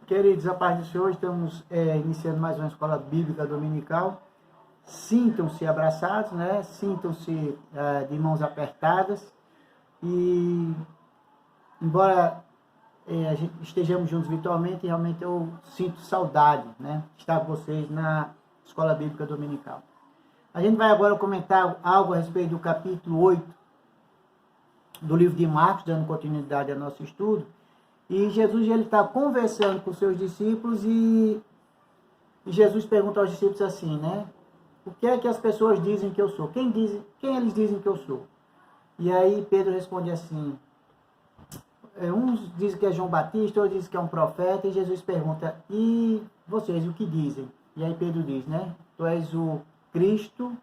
Queridos, a paz do Senhor, estamos iniciando mais uma escola bíblica dominical. Sintam-se abraçados, né? Sintam-se de mãos apertadas. E, embora estejamos juntos virtualmente, realmente eu sinto saudade, né? Estar com vocês na escola bíblica dominical. A gente vai agora comentar algo a respeito do capítulo 8 do livro de Marcos, dando continuidade ao nosso estudo. E Jesus está conversando com seus discípulos e Jesus pergunta aos discípulos assim, né? O que é que as pessoas dizem que eu sou? Quem eles dizem que eu sou? E aí Pedro responde assim, uns dizem que é João Batista, outros dizem que é um profeta, e Jesus pergunta, e vocês, o que dizem? E aí Pedro diz, né? Tu és o Cristo,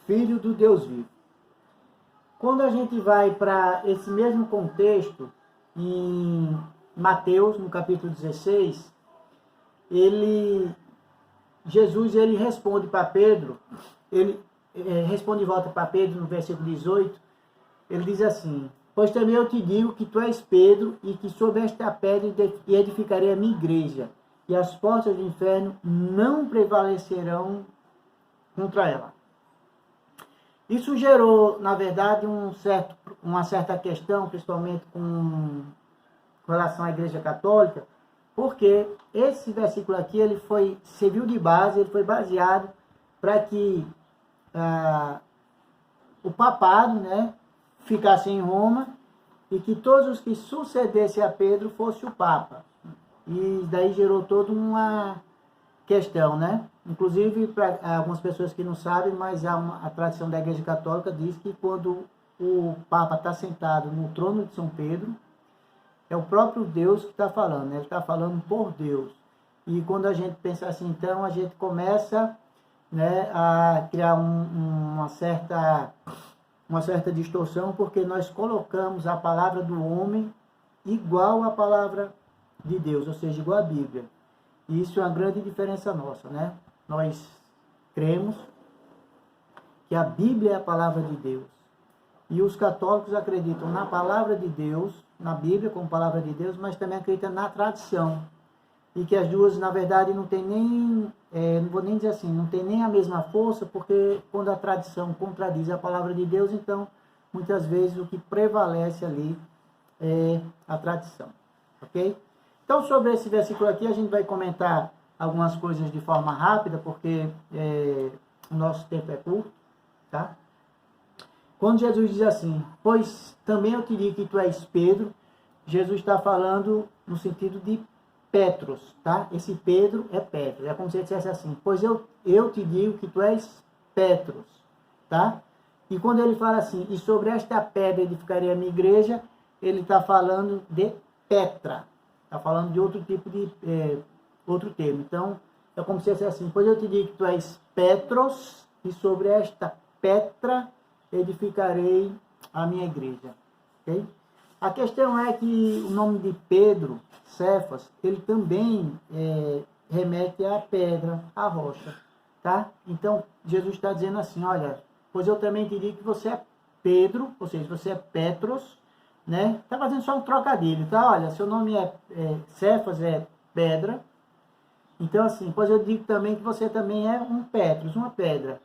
Filho do Deus vivo. Quando a gente vai para esse mesmo contexto, em Mateus, no capítulo 16, Jesus responde para Pedro, ele responde de volta para Pedro no versículo 18, ele diz assim, pois também eu te digo que tu és Pedro, e que sobre esta pedra edificarei a minha igreja, e as portas do inferno não prevalecerão contra ela. Isso gerou, na verdade, uma certa questão, principalmente com relação à Igreja Católica, porque esse versículo aqui serviu de base, ele foi baseado para que o papado, né, ficasse em Roma e que todos os que sucedessem a Pedro fosse o Papa. E daí gerou toda uma questão, né? Inclusive, para algumas pessoas que não sabem, mas a tradição da Igreja Católica diz que quando o Papa está sentado no trono de São Pedro, é o próprio Deus que está falando, né? Ele está falando por Deus. E quando a gente pensa assim, então, a gente começa, né, a criar uma certa distorção, porque nós colocamos a palavra do homem igual à palavra de Deus, ou seja, igual à Bíblia. E isso é uma grande diferença nossa, né? Nós cremos que a Bíblia é a palavra de Deus. E os católicos acreditam na palavra de Deus, na Bíblia como palavra de Deus, mas também acreditam na tradição. E que as duas, na verdade, não tem nem, não vou nem dizer assim, não tem nem a mesma força, porque quando a tradição contradiz a palavra de Deus, então, muitas vezes, o que prevalece ali é a tradição. Ok? Então, sobre esse versículo aqui, a gente vai comentar algumas coisas de forma rápida, porque o nosso tempo é curto, tá? Quando Jesus diz assim, pois também eu te digo que tu és Pedro, Jesus está falando no sentido de Petros, tá? Esse Pedro é Petros, é como se ele dissesse assim, pois eu te digo que tu és Petros, tá? E quando ele fala assim, e sobre esta pedra edificarei a minha igreja, ele está falando de Petra, está falando de outro tipo de, outro termo. Então, é como se fosse assim, pois eu te digo que tu és Petros, e sobre esta Petra edificarei a minha igreja. Okay? A questão é que o nome de Pedro, Cefas, ele também remete à pedra, à rocha. Tá? Então, Jesus está dizendo assim, olha, pois eu também te digo que você é Pedro, ou seja, você é Petros, né? Está fazendo só um trocadilho, tá? Olha, seu nome Cefas, é pedra. Então, assim, pois eu digo também que você também é um Petros, uma pedra.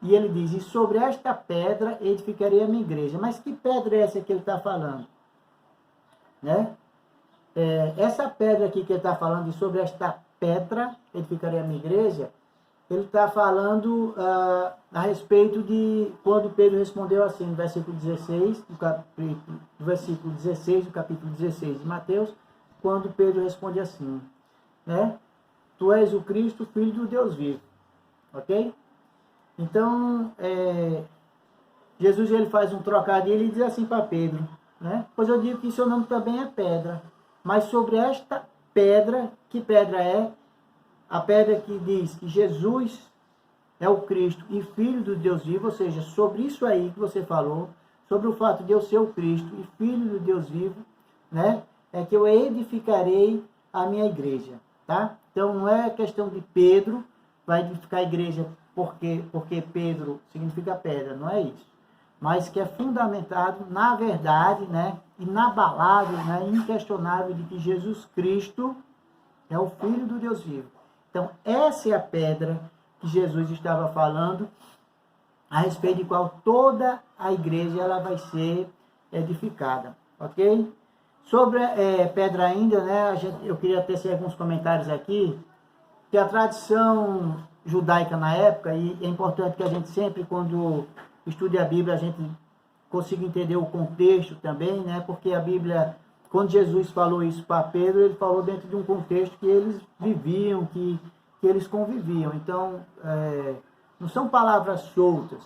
E ele diz, e sobre esta pedra edificarei a minha igreja. Mas que pedra é essa que ele está falando? Né? Essa pedra aqui que ele está falando, e sobre esta pedra edificarei a minha igreja, ele está falando a respeito de quando Pedro respondeu assim, no versículo 16, do versículo 16, do capítulo 16 de Mateus, quando Pedro responde assim, né? Tu és o Cristo, Filho do Deus vivo. Ok? Então, Jesus ele faz um trocadilho e diz assim para Pedro, né? Pois eu digo que seu nome também é pedra, mas sobre esta pedra, que pedra é? A pedra que diz que Jesus é o Cristo e Filho do Deus vivo, ou seja, sobre isso aí que você falou, sobre o fato de eu ser o Cristo e Filho do Deus vivo, né? É que eu edificarei a minha igreja, tá? Então não é questão de Pedro vai edificar a igreja porque Pedro significa pedra, não é isso. mas que é fundamentado na verdade, né, inabalável, né, inquestionável de que Jesus Cristo é o Filho do Deus vivo. Então, essa é a pedra que Jesus estava falando, a respeito de qual toda a igreja ela vai ser edificada, ok? Sobre pedra ainda, né, eu queria tecer alguns comentários aqui, que a tradição judaica na época, e é importante que a gente sempre, quando estude a Bíblia, a gente consiga entender o contexto também, né, porque a Bíblia, quando Jesus falou isso para Pedro, ele falou dentro de um contexto que eles viviam, que eles conviviam. Então, não são palavras soltas.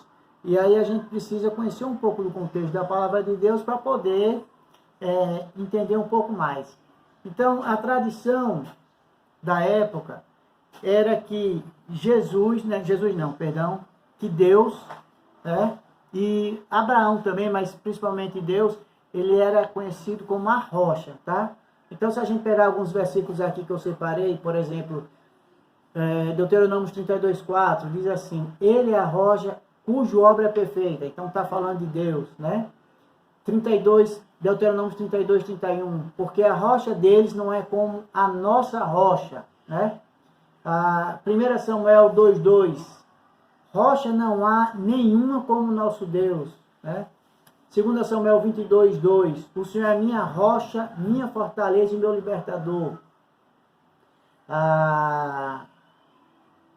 E aí a gente precisa conhecer um pouco do contexto da palavra de Deus para poder entender um pouco mais. Então, a tradição da época era que que Deus, e Abraão também, mas principalmente Deus, ele era conhecido como a rocha, tá? Então, se a gente pegar alguns versículos aqui que eu separei, por exemplo, Deuteronômio 32:4, diz assim: ele é a rocha cuja obra é perfeita. Então está falando de Deus, né? Deuteronômio 32:31, porque a rocha deles não é como a nossa rocha, né? 1 Samuel 2:2, rocha não há nenhuma como o nosso Deus, né? 2 Samuel 22:2, o Senhor é minha rocha, minha fortaleza e meu libertador.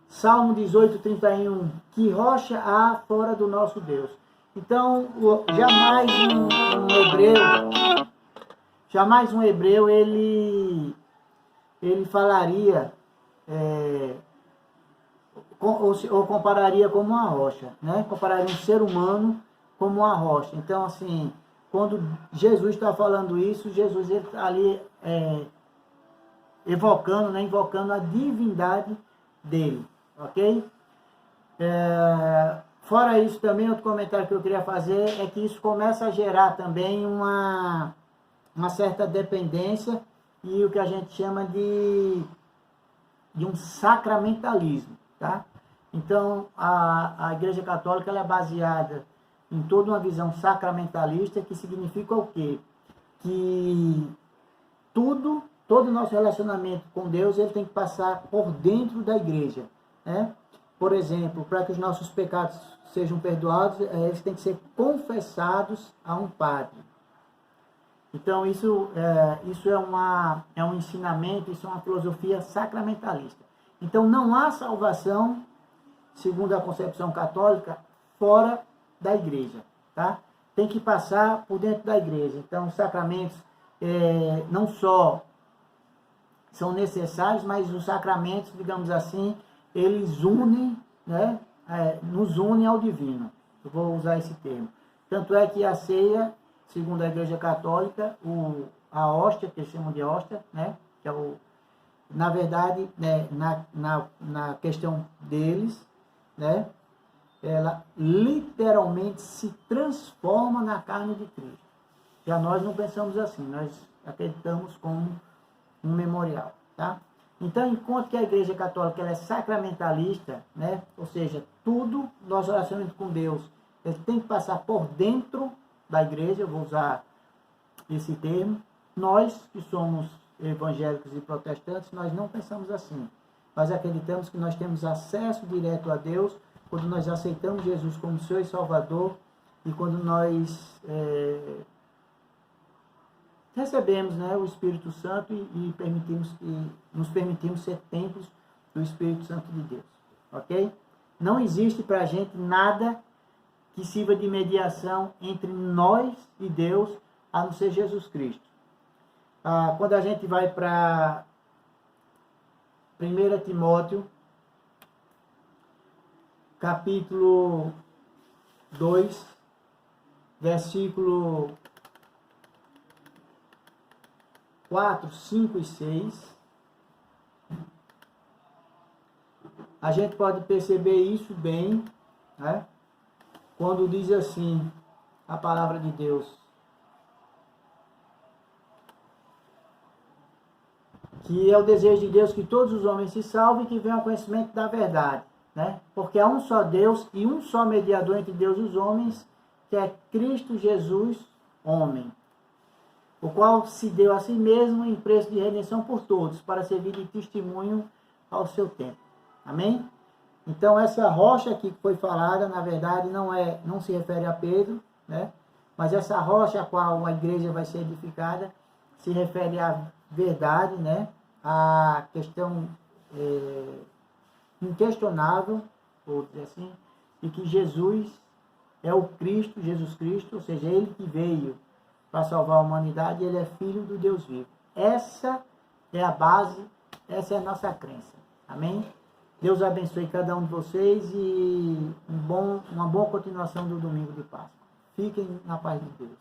Salmo 18:31, que rocha há fora do nosso Deus. Então, jamais um hebreu ele falaria ou compararia como uma rocha, né? Compararia um ser humano como uma rocha. Então, assim, quando Jesus está falando isso, Jesus está ali invocando a divindade dele, ok? Fora isso também, outro comentário que eu queria fazer é que isso começa a gerar também uma certa dependência e o que a gente chama de um sacramentalismo, tá? Então, a Igreja Católica ela é baseada em toda uma visão sacramentalista, que significa o quê? Que todo o nosso relacionamento com Deus ele tem que passar por dentro da igreja, né? Por exemplo, para que os nossos pecados sejam perdoados, eles têm que ser confessados a um padre. Então, isso é um ensinamento, isso é uma filosofia sacramentalista. Então, não há salvação, segundo a concepção católica, fora da igreja, tá? Tem que passar por dentro da igreja. Então, os sacramentos não só são necessários, mas os sacramentos, digamos assim, eles unem, né? Nos unem ao divino. Eu vou usar esse termo. Tanto é que a ceia, segundo a Igreja Católica, a hóstia, que eles chamam de hóstia, né? Que é na verdade, né, na questão deles, né? Ela literalmente se transforma na carne de Cristo. Já nós não pensamos assim, nós acreditamos como um memorial, tá? Então, enquanto que a Igreja Católica ela é sacramentalista, né? Ou seja, tudo nosso relacionamento com Deus ele tem que passar por dentro da igreja, eu vou usar esse termo. Nós que somos evangélicos e protestantes, nós não pensamos assim. Nós acreditamos que nós temos acesso direto a Deus quando nós aceitamos Jesus como Senhor e Salvador e quando nós recebemos, né, o Espírito Santo e nos permitimos ser templos do Espírito Santo de Deus, ok? Não existe para a gente nada que sirva de mediação entre nós e Deus, a não ser Jesus Cristo. Quando a gente vai para 1 Timóteo, capítulo 2, versículo 4, 5 e 6, a gente pode perceber isso bem, né? Quando diz assim, a palavra de Deus, que é o desejo de Deus que todos os homens se salvem e que venham ao conhecimento da verdade, né? Porque há um só Deus e um só mediador entre Deus e os homens, que é Cristo Jesus, homem, o qual se deu a si mesmo em preço de redenção por todos, para servir de testemunho ao seu tempo. Amém? Então, essa rocha aqui que foi falada, na verdade, não se refere a Pedro, né? Mas essa rocha a qual a igreja vai ser edificada se refere à verdade, né? A questão inquestionável, vou dizer assim, de que Jesus é o Cristo, Jesus Cristo, ou seja, ele que veio para salvar a humanidade, ele é filho do Deus vivo. Essa é a base, essa é a nossa crença. Amém? Deus abençoe cada um de vocês e uma boa continuação do domingo de Páscoa. Fiquem na paz de Deus.